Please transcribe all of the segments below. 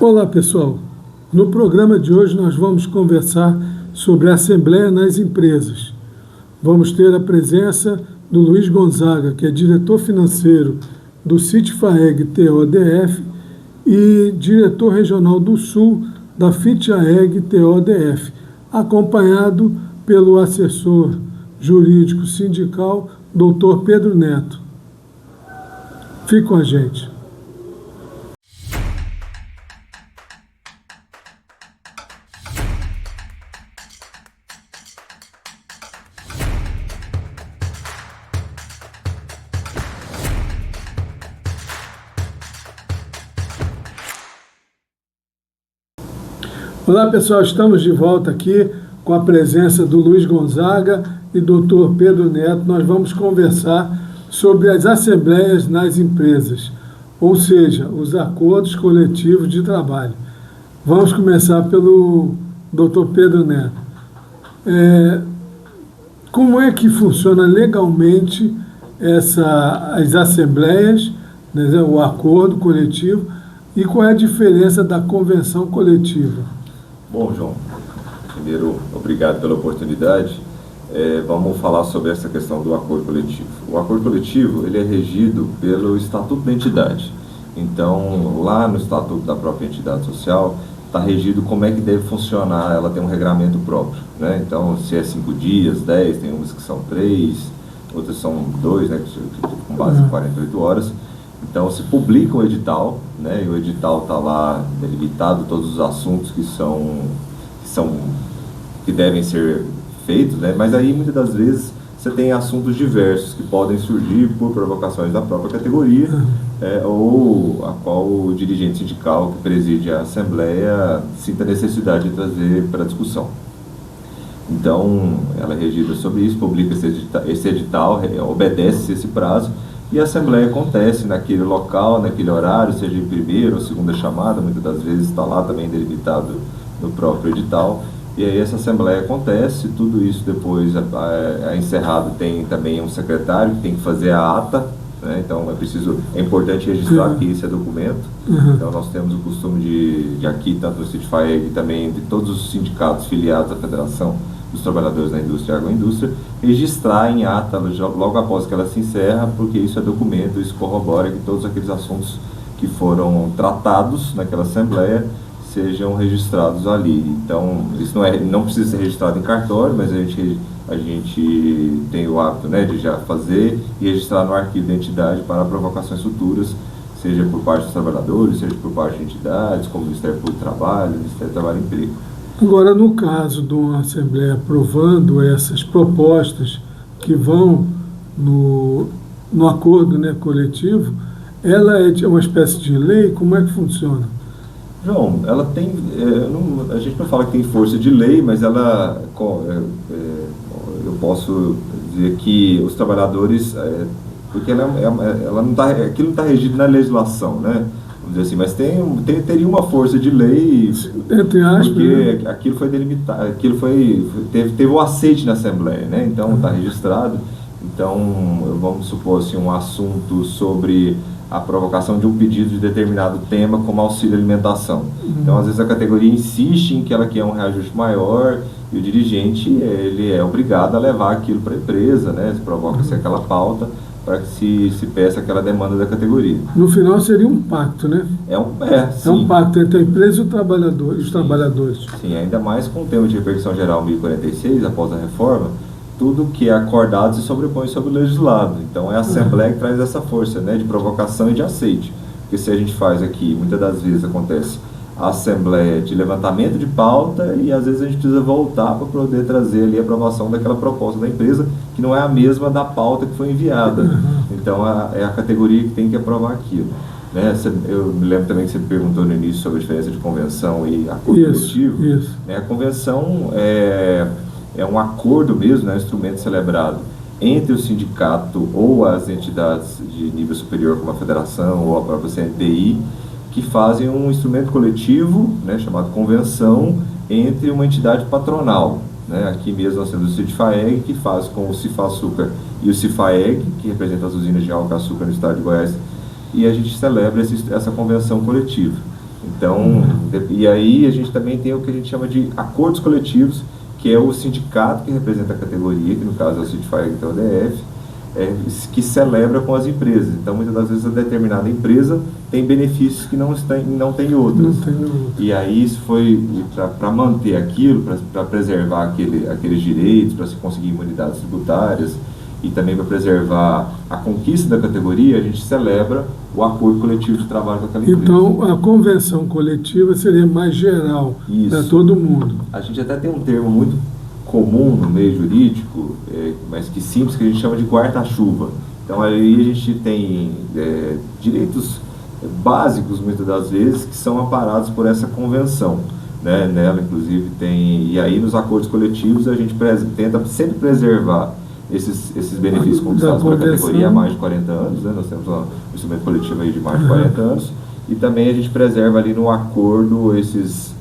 Olá pessoal, no programa de hoje nós vamos conversar sobre a Assembleia nas Empresas. Vamos ter a presença do Luiz Gonzaga, que é diretor financeiro do CIT-FAEG TODF e diretor regional do Sul da FIT-AEG TODF, acompanhado pelo assessor jurídico sindical, Dr. Pedro Neto. Fique com a gente. Olá pessoal, estamos de volta aqui com a presença do Luiz Gonzaga e Dr. Pedro Neto. Nós vamos conversar sobre as assembleias nas empresas, ou seja, os acordos coletivos de trabalho. Vamos começar pelo Dr. Pedro Neto. Como é que funciona legalmente as assembleias, né, o acordo coletivo, e qual é a diferença da convenção coletiva? Bom, João, primeiro, obrigado pela oportunidade. Vamos falar sobre essa questão do acordo coletivo. O acordo coletivo ele é regido pelo Estatuto da Entidade. Então, lá no Estatuto da própria entidade social, está regido como é que deve funcionar, ela tem um regramento próprio, né? Então, se é 5 dias, 10, tem umas que são 3, outras são 2, né, com base em 48 horas. Então, se publica o edital, né, e o edital está lá delimitado todos os assuntos que devem ser feitos, né, mas aí muitas das vezes você tem assuntos diversos que podem surgir por provocações da própria categoria ou a qual o dirigente sindical que preside a Assembleia sinta necessidade de trazer para discussão. Então, ela é regida sobre isso, publica esse edital, obedece esse prazo, e a Assembleia acontece naquele local, naquele horário, seja em primeira ou segunda chamada, muitas das vezes está lá também delimitado no próprio edital, e aí essa Assembleia acontece, tudo isso depois encerrado tem também um secretário que tem que fazer a ata, né? Então é importante registrar aqui esse documento. Então nós temos o costume de aqui, tanto no CIT-FAEG também de todos os sindicatos filiados à Federação dos Trabalhadores da Indústria e Agroindústria, registrar em ata logo após que ela se encerra, porque isso é documento, isso corrobora que todos aqueles assuntos que foram tratados naquela Assembleia sejam registrados ali. Então, isso não precisa ser registrado em cartório, mas a gente tem o hábito, né, de já fazer e registrar no arquivo da entidade para provocações futuras, seja por parte dos trabalhadores, seja por parte de entidades, como o Ministério Público do Trabalho, o Ministério do Trabalho e Emprego. Agora, no caso de uma Assembleia aprovando essas propostas que vão no acordo, né, coletivo, ela é uma espécie de lei? Como é que funciona? João, ela tem, a gente não fala que tem força de lei, mas ela, eu posso dizer que os trabalhadores, porque ela não tá, aquilo não está regido na legislação, né? Vamos dizer assim, mas teria uma força de lei, porque aquilo foi delimitado, teve o aceite na Assembleia, né? Então está registrado. Então, vamos supor assim, um assunto sobre a provocação de um pedido de determinado tema como auxílio alimentação. Então, às vezes a categoria insiste em que ela quer um reajuste maior e o dirigente ele é obrigado a levar aquilo para a empresa, né? Se provoca-se aquela pauta para que se peça aquela demanda da categoria. No final seria um pacto, né? É um pacto entre a empresa e os trabalhadores. Sim, ainda mais com o tema de repercussão geral 1046, após a reforma, tudo que é acordado se sobrepõe sobre o legislado. Então é a Assembleia que traz essa força, né, de provocação e de aceite. Porque se a gente faz aqui, muitas das vezes acontece a Assembleia de levantamento de pauta e às vezes a gente precisa voltar para poder trazer ali a aprovação daquela proposta da empresa, que não é a mesma da pauta que foi enviada. Então é a categoria que tem que aprovar aquilo. Né? Eu me lembro também que você me perguntou no início sobre a diferença de convenção e acordo coletivo. Né? A convenção é um acordo mesmo, né, um instrumento celebrado entre o sindicato ou as entidades de nível superior, como a federação ou a própria CNTI, que fazem um instrumento coletivo, né, chamado convenção, entre uma entidade patronal. Né? Aqui mesmo nós temos o CIT-FAEG, que faz com o Cifaçucar e o CIFAEG, que representa as usinas de álcool-açúcar no estado de Goiás, e a gente celebra essa convenção coletiva. Então, e aí a gente também tem o que a gente chama de acordos coletivos, que é o sindicato que representa a categoria, que no caso é o Citify, então o DF, que celebra com as empresas. Então, muitas das vezes, a determinada empresa tem benefícios que não tem outras. E aí isso foi para manter aquilo, para preservar aqueles direitos, para se conseguir imunidades tributárias e também para preservar a conquista da categoria, a gente celebra o acordo coletivo de trabalho com aquela empresa. Então, a convenção coletiva seria mais geral para todo mundo. A gente até tem um termo muito comum no meio jurídico, mas que simples, que a gente chama de guarda-chuva. Então, aí a gente tem direitos básicos, muitas das vezes, que são amparados por essa convenção. Né? Nela, inclusive, tem... E aí, nos acordos coletivos, a gente tenta sempre preservar esses benefícios conquistados pela categoria há mais de 40 anos, né? Nós temos um instrumento coletivo aí de mais de 40 anos, e também a gente preserva ali no acordo esses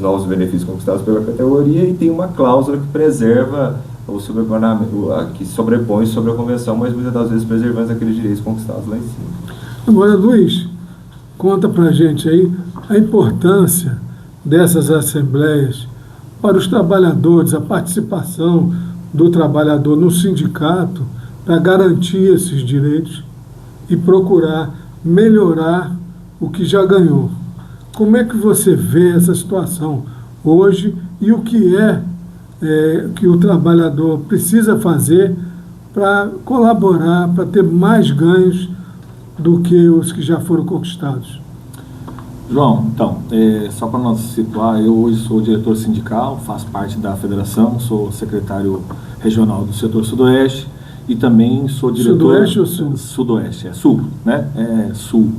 novos benefícios conquistados pela categoria, e tem uma cláusula que preserva que sobrepõe sobre a convenção, mas muitas das vezes preservando aqueles direitos conquistados lá em cima. Agora, Luiz, conta pra gente aí a importância dessas assembleias para os trabalhadores, a participação do trabalhador no sindicato para garantir esses direitos e procurar melhorar o que já ganhou. Como é que você vê essa situação hoje e o que que o trabalhador precisa fazer para colaborar, para ter mais ganhos do que os que já foram conquistados? João, então, só para nós situar, eu hoje sou diretor sindical, faço parte da federação, sou secretário regional do setor Sudoeste e também sou diretor... Sudoeste ou Sul? Sudoeste, Sul, né? Sul.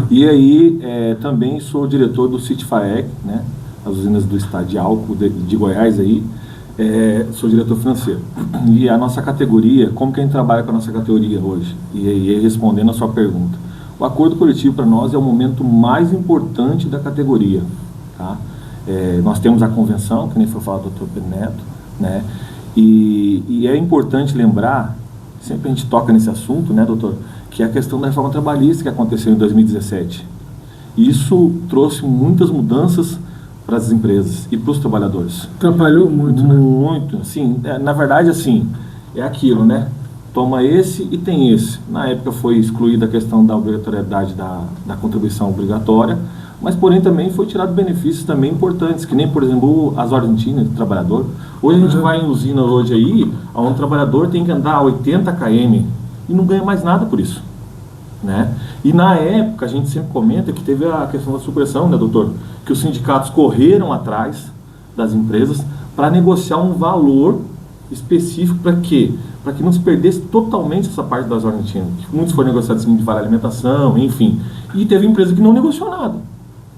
E aí, também sou diretor do Citify, né? As usinas do estado de álcool de Goiás aí, sou diretor financeiro. E a nossa categoria, como que a gente trabalha com a nossa categoria hoje? E respondendo a sua pergunta. O acordo coletivo para nós é o momento mais importante da categoria. Tá? Nós temos a convenção, que nem foi falado do Dr. Pedro Neto, né? E é importante lembrar, sempre a gente toca nesse assunto, né, doutor, que é a questão da reforma trabalhista que aconteceu em 2017. Isso trouxe muitas mudanças para as empresas e para os trabalhadores. Atrapalhou muito, né? Muito, assim, na verdade, assim, é aquilo, né? Toma esse e tem esse. Na época foi excluída a questão da obrigatoriedade da contribuição obrigatória, mas porém também foi tirado benefícios também importantes, que nem, por exemplo, as ordens do trabalhador. Hoje a gente vai em usinas hoje aí, onde o trabalhador tem que andar 80 km e não ganha mais nada por isso. Né? E na época a gente sempre comenta que teve a questão da supressão, né, doutor? Que os sindicatos correram atrás das empresas para negociar um valor específico para quê? Para que não se perdesse totalmente essa parte das ordens. Muitos foram negociados de vale alimentação, enfim. E teve empresa que não negociou nada.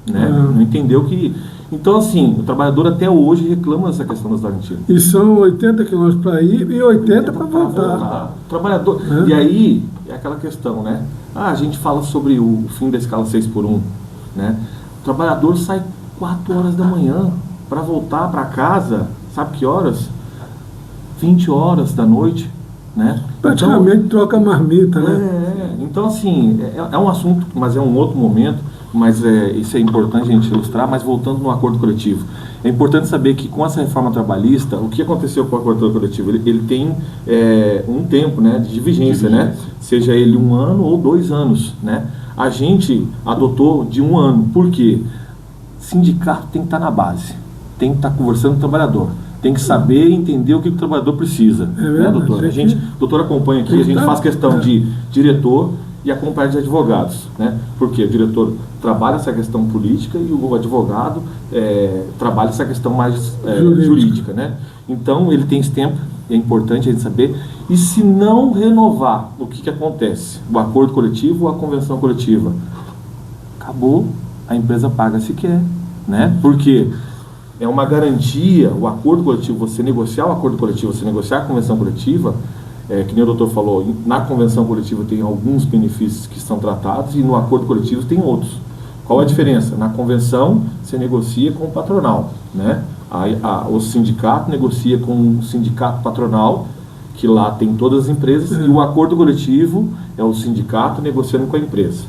Né? Não entendeu que... Então, assim, o trabalhador até hoje reclama dessa questão das ordens. E são 80 quilômetros para ir e 80 para voltar. Trabalhador. E aí, é aquela questão, né? A gente fala sobre o fim da escala 6x1, né? O trabalhador sai 4 horas da manhã para voltar para casa, sabe que horas? 20 horas da noite, né? Praticamente então, troca a marmita, né? Então, assim, é um assunto, mas é um outro momento, mas isso é importante a gente ilustrar, mas voltando no acordo coletivo. É importante saber que com essa reforma trabalhista, o que aconteceu com o acordo coletivo? Ele tem um tempo, né, de vigência, né? Seja ele 1 ano ou 2 anos, né? A gente adotou de 1 ano, por quê? Sindicato tem que estar na base, tem que estar conversando com o trabalhor. Tem que saber e entender o que o trabalhador precisa, né, doutor? O doutor acompanha aqui, a gente faz questão de diretor e acompanha de advogados, né? Porque o diretor trabalha essa questão política e o advogado trabalha essa questão mais jurídica, né? Então, ele tem esse tempo, é importante a gente saber. E se não renovar, o que acontece? O acordo coletivo ou a convenção coletiva? Acabou, a empresa paga se quer, né? Porque é uma garantia, o acordo coletivo, você negociar o acordo coletivo, você negociar a convenção coletiva, que nem o doutor falou, na convenção coletiva tem alguns benefícios que são tratados e no acordo coletivo tem outros. Qual a diferença? Na convenção, você negocia com o patronal, né? O sindicato negocia com o sindicato patronal, que lá tem todas as empresas, e o acordo coletivo é o sindicato negociando com a empresa.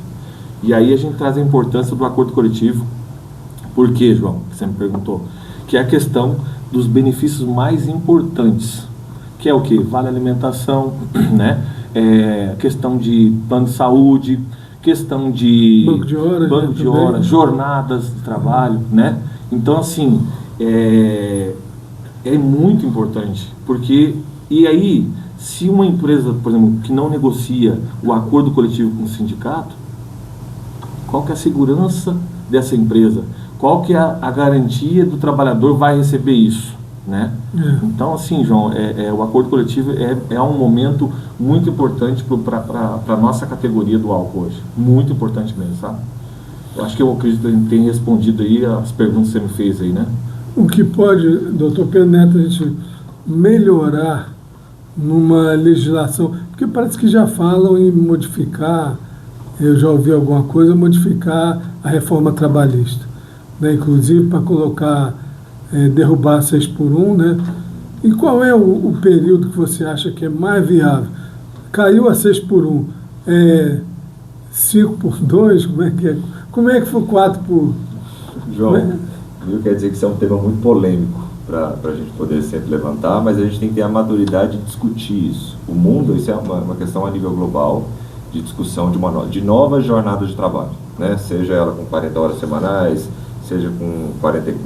E aí a gente traz a importância do acordo coletivo Por quê, João? Que você me perguntou. Que é a questão dos benefícios mais importantes, que é o quê? Vale alimentação, né? Questão de plano de saúde, questão de banco de horas, jornadas de trabalho, né? Então, assim, é muito importante, porque, e aí, se uma empresa, por exemplo, que não negocia o acordo coletivo com o sindicato, qual que é a segurança dessa empresa? Qual que é a garantia do trabalhador vai receber isso, né? Então, assim, João, o acordo coletivo é um momento muito importante para a nossa categoria do álcool hoje. Muito importante mesmo, sabe? Eu acho que eu acredito que tem respondido aí as perguntas que você me fez aí, né? O que pode, doutor Pedro Neto, a gente melhorar numa legislação, porque parece que já falam em modificar, eu já ouvi alguma coisa, modificar a reforma trabalhista, né? Inclusive para colocar, derrubar 6x1, né? E qual é o período que você acha que é mais viável? Caiu a 6x1, 5x2, como é que é? Como é que foi 4x... João, viu, quer dizer que isso é um tema muito polêmico para a gente poder sempre levantar, mas a gente tem que ter a maturidade de discutir isso. O mundo, isso é uma questão a nível global, de discussão de novas jornadas de trabalho, né? Seja ela com 40 horas semanais, seja com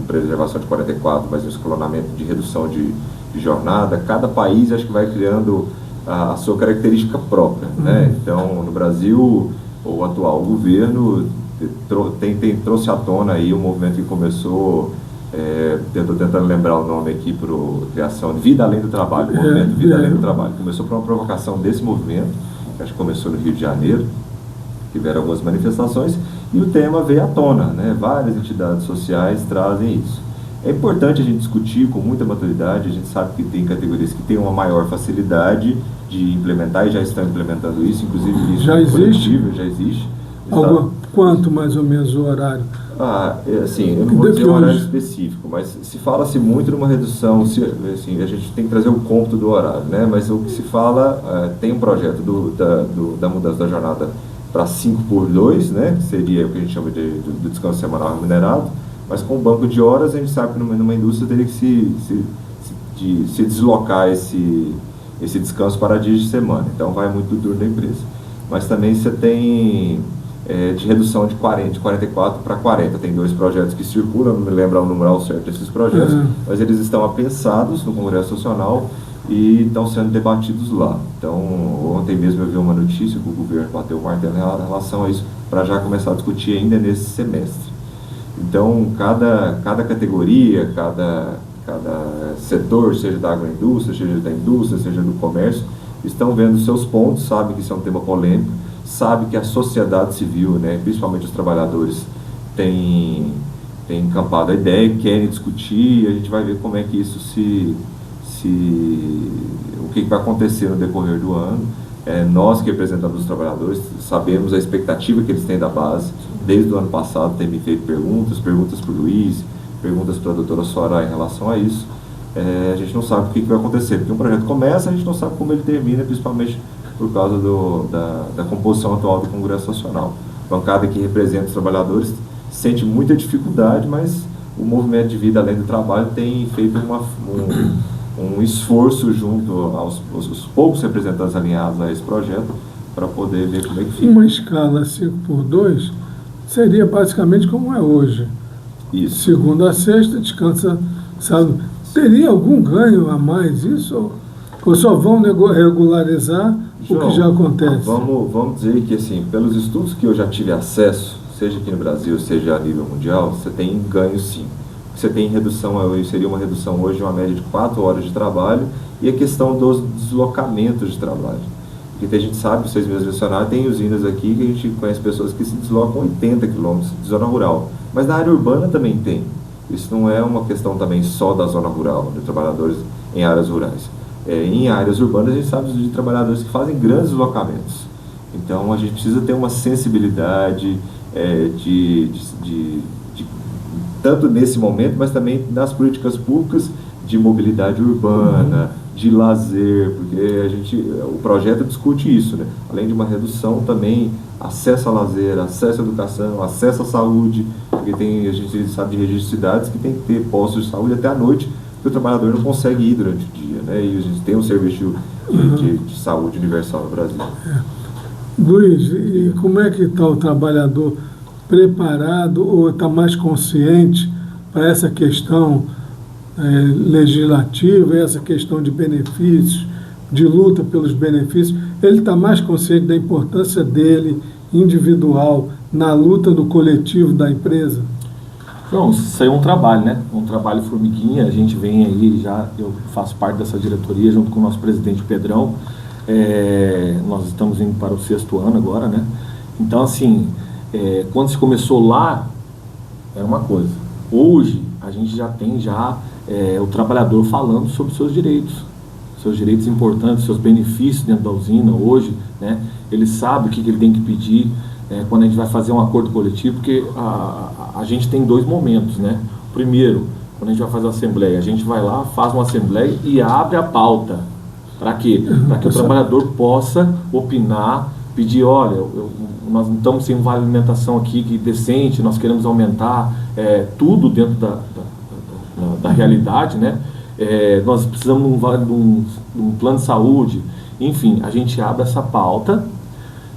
preservação de 44, mas um escalonamento de redução de jornada. Cada país acho que vai criando a sua característica própria, né? Então, no Brasil, o atual governo trouxe à tona aí um movimento que começou, estou tentando lembrar o nome aqui, para a criação de Vida Além do Trabalho, o movimento Vida Além do Trabalho. Começou por uma provocação desse movimento, que acho que começou no Rio de Janeiro, tiveram algumas manifestações, e o tema veio à tona, né? Várias entidades sociais trazem isso. É importante a gente discutir com muita maturidade. A gente sabe que tem categorias que têm uma maior facilidade de implementar e já estão implementando isso, inclusive isso já existe. Já existe. Quanto mais ou menos o horário? Assim, eu não vou dizer um horário específico, mas se fala-se muito numa redução, assim, a gente tem que trazer o cômputo do horário, né? Mas o que se fala, tem um projeto da mudança da jornada para 5x2, né? Que seria o que a gente chama do descanso semanal remunerado, mas com o banco de horas a gente sabe que numa indústria teria que se deslocar esse descanso para dias de semana, então vai muito do turno da empresa. Mas também você tem de redução de 44 para 40, tem 2 projetos que circulam, não me lembro o numeral certo desses projetos, mas eles estão apensados no Congresso Nacional e estão sendo debatidos lá. Então, ontem mesmo eu vi uma notícia que o governo bateu o martelo em relação a isso, para já começar a discutir ainda nesse semestre. Então, cada categoria, cada setor, seja da agroindústria, seja da indústria, seja do comércio, estão vendo seus pontos, sabem que isso é um tema polêmico, sabe que a sociedade civil, né, principalmente os trabalhadores, tem encampado a ideia, querem discutir, e a gente vai ver como é que isso o que vai acontecer no decorrer do ano. Nós que representamos os trabalhadores sabemos a expectativa que eles têm da base. Desde o ano passado tem me feito perguntas para o Luiz, perguntas para a doutora Soraya em relação a isso. A gente não sabe o que vai acontecer, porque um projeto começa, a gente não sabe como ele termina, principalmente por causa da composição atual do Congresso Nacional. A bancada que representa os trabalhadores sente muita dificuldade, mas o movimento de Vida Além do Trabalho tem feito um esforço junto aos poucos representantes alinhados a esse projeto para poder ver como é que fica. Uma escala 5x2 seria basicamente como é hoje. Isso. Segunda a sexta, descansa, sabe? Teria algum ganho a mais isso? Ou só vão regularizar o que já acontece? Vamos dizer que, assim, pelos estudos que eu já tive acesso, seja aqui no Brasil, seja a nível mundial, você tem ganho sim. Você tem redução, seria uma redução hoje, uma média de 4 horas de trabalho, e a questão dos deslocamentos de trabalho. Porque a gente sabe, vocês mesmos mencionaram, tem usinas aqui que a gente conhece pessoas que se deslocam 80 quilômetros de zona rural. Mas na área urbana também tem. Isso não é uma questão também só da zona rural, de trabalhadores em áreas rurais. Em áreas urbanas a gente sabe de trabalhadores que fazem grandes deslocamentos. Então a gente precisa ter uma sensibilidade tanto nesse momento, mas também nas políticas públicas de mobilidade urbana, de lazer, porque o projeto discute isso, né? Além de uma redução também acesso a lazer, acesso à educação, acesso à saúde, porque a gente sabe de registro de cidades que tem que ter postos de saúde até à noite, porque o trabalhador não consegue ir durante o dia, né? E a gente tem um serviço de saúde universal no Brasil. Luiz, e como é que está o trabalhador preparado ou está mais consciente para essa questão legislativa, essa questão de benefícios, de luta pelos benefícios? Ele está mais consciente da importância dele, individual, na luta do coletivo da empresa? Não, isso aí é um trabalho, né? Um trabalho formiguinha. A gente vem aí eu faço parte dessa diretoria junto com o nosso presidente Pedrão. Nós estamos indo para o 6º ano agora, né? Então, assim, quando se começou lá, era uma coisa. Hoje, a gente já tem o trabalhador falando sobre seus direitos importantes, seus benefícios dentro da usina hoje, né? Ele sabe o que ele tem que pedir quando a gente vai fazer um acordo coletivo, porque a gente tem 2 momentos, né? Primeiro, quando a gente vai fazer a assembleia, a gente vai lá, faz uma assembleia e abre a pauta. Para quê? Para que o trabalhador possa opinar, pedir, olha, nós não estamos sem uma alimentação aqui decente, nós queremos aumentar tudo dentro da realidade, né? Nós precisamos de um plano de saúde. Enfim, a gente abre essa pauta,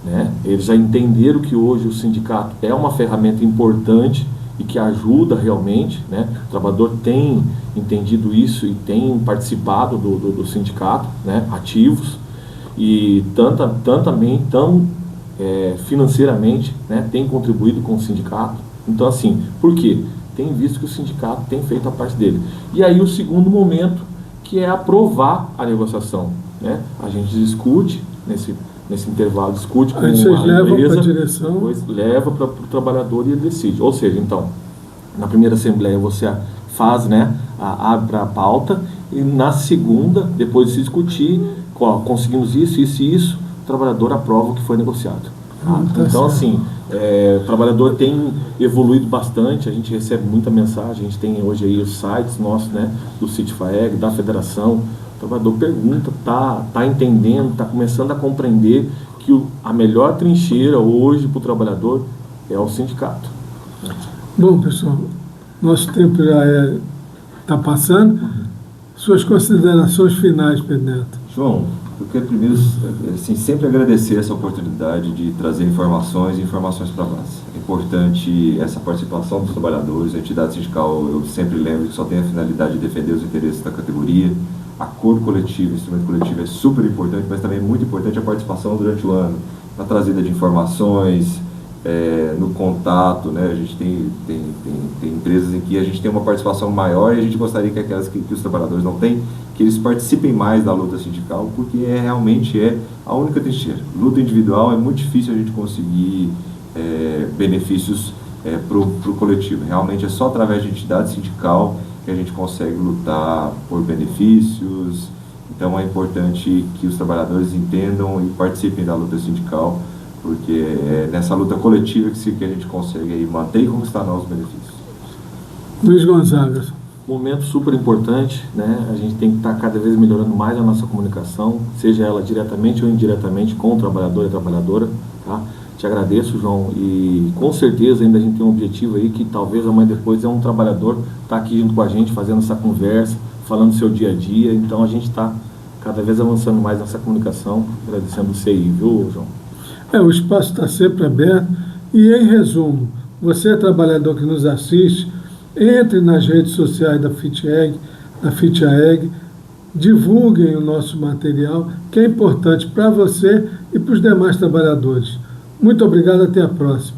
né? Eles já entenderam que hoje o sindicato é uma ferramenta importante e que ajuda realmente, né? O trabalhador tem entendido isso e tem participado do sindicato, né? Ativos, e também financeiramente, né? Tem contribuído com o sindicato. Então, assim, por quê? Tem visto que o sindicato tem feito a parte dele. E aí o segundo momento, que é aprovar a negociação, né? A gente discute nesse intervalo, discute com a empresa, direção, depois leva para o trabalhador e ele decide. Ou seja, então, na primeira assembleia você faz, né, abre a pauta, e na segunda, depois de se discutir, conseguimos isso, o trabalhador aprova o que foi negociado. Então, assim, o trabalhador tem evoluído bastante, a gente recebe muita mensagem, a gente tem hoje aí os sites nossos, né, do CITFAEG, da federação. O trabalhador pergunta, tá entendendo, está começando a compreender que a melhor trincheira hoje para o trabalhador é o sindicato. Bom, pessoal, nosso tempo já está passando. Suas considerações finais, Pedro Neto. João, eu quero primeiro assim, sempre agradecer essa oportunidade de trazer informações para a base. É importante essa participação dos trabalhadores. A entidade sindical, eu sempre lembro que só tem a finalidade de defender os interesses da categoria. Acordo coletivo, instrumento coletivo é super importante, mas também é muito importante a participação durante o ano, na trazida de informações, no contato, né? A gente tem empresas em que a gente tem uma participação maior e a gente gostaria que aquelas que os trabalhadores não têm, que eles participem mais da luta sindical, porque realmente é a única trincheira. Luta individual é muito difícil a gente conseguir benefícios para o coletivo. Realmente é só através de entidade sindical que a gente consegue lutar por benefícios. Então é importante que os trabalhadores entendam e participem da luta sindical, porque é nessa luta coletiva que a gente consegue aí manter e conquistar novos benefícios. Luiz Gonzaga. Momento super importante, né? A gente tem que estar cada vez melhorando mais a nossa comunicação, seja ela diretamente ou indiretamente com o trabalhador e a trabalhadora, tá? Te agradeço, João, e com certeza ainda a gente tem um objetivo aí que talvez amanhã depois um trabalhador tá aqui junto com a gente, fazendo essa conversa, falando do seu dia a dia. Então a gente está cada vez avançando mais nessa comunicação, agradecendo você aí, viu, João? O espaço está sempre aberto. E em resumo, você trabalhador que nos assiste, entre nas redes sociais da FITAEG, divulguem o nosso material, que é importante para você e para os demais trabalhadores. Muito obrigado, até a próxima.